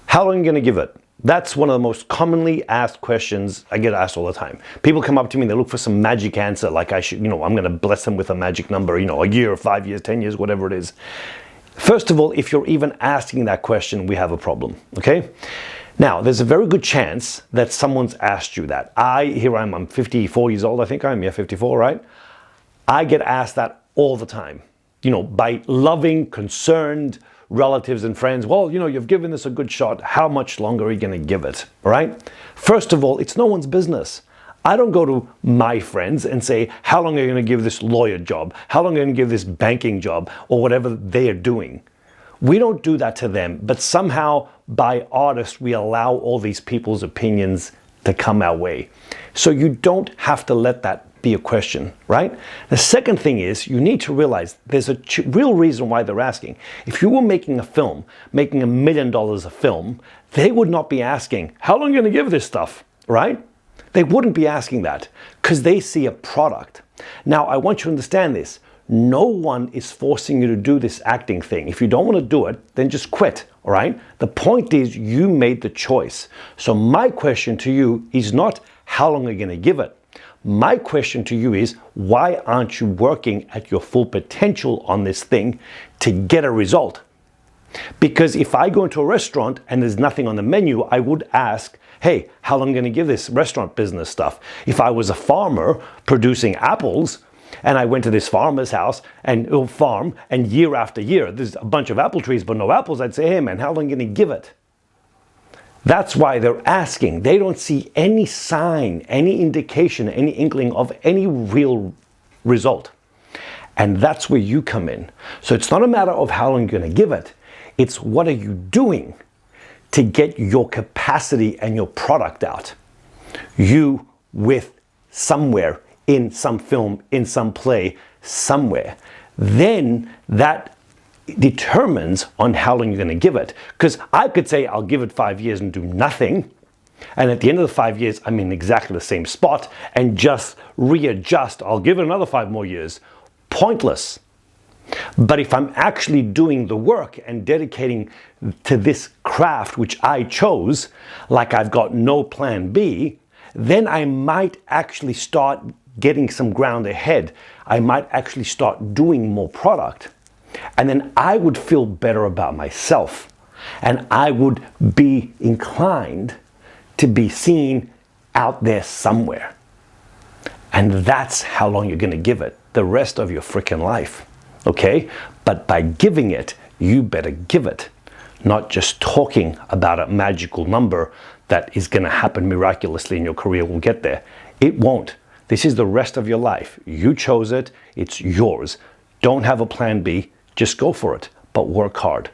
How long are you going to give it? That's one of the most commonly asked questions I get asked all the time. People come up to me and they look for some magic answer, like I should, I'm going to bless them with a magic number, a year, 5 years, 10 years, whatever it is. First of all, if you're even asking that question, we have a problem, okay? Now, there's a very good chance that someone's asked you that. I'm 54 years old, I think I am, 54, right? I get asked that all the time, by loving, concerned relatives and friends. Well, you've given this a good shot. How much longer are you going to give it, right? First of all, it's no one's business. I don't go to my friends and say, how long are you going to give this lawyer job? How long are you going to give this banking job or whatever they are doing? We don't do that to them, but somehow by artists, we allow all these people's opinions to come our way. So you don't have to let that be a question, right? The second thing is you need to realize there's a real reason why they're asking. If you were making a film, making $1 million a film, they would not be asking, how long are you going to give this stuff, right? They wouldn't be asking that because they see a product. Now, I want you to understand this. No one is forcing you to do this acting thing. If you don't want to do it, then just quit, all right? The point is you made the choice. So my question to you is not how long are you going to give it? My question to you is, why aren't you working at your full potential on this thing to get a result? Because if I go into a restaurant and there's nothing on the menu, I would ask, hey, how long are you going to give this restaurant business stuff? If I was a farmer producing apples and I went to this farmer's house and he'll farm and year after year, there's a bunch of apple trees but no apples, I'd say, hey man, how long are you going to give it? That's why they're asking. They don't see any sign, any indication, any inkling of any real result. And that's where you come in. So it's not a matter of how long you're going to give it. It's what are you doing to get your capacity and your product out. You with somewhere, in some film, in some play, somewhere. Then that determines on how long you're going to give it. Because I could say I'll give it 5 years and do nothing, and at the end of the 5 years I'm in exactly the same spot and just readjust. I'll give it another 5 more years. Pointless. But if I'm actually doing the work and dedicating to this craft which I chose, like I've got no plan B, then I might actually start getting some ground ahead. I might actually start doing more product. And then I would feel better about myself. And I would be inclined to be seen out there somewhere. And that's how long you're going to give it, the rest of your freaking life. Okay? But by giving it, you better give it. Not just talking about a magical number that is going to happen miraculously in your career will get there. It won't. This is the rest of your life. You chose it. It's yours. Don't have a plan B. Just go for it, but work hard.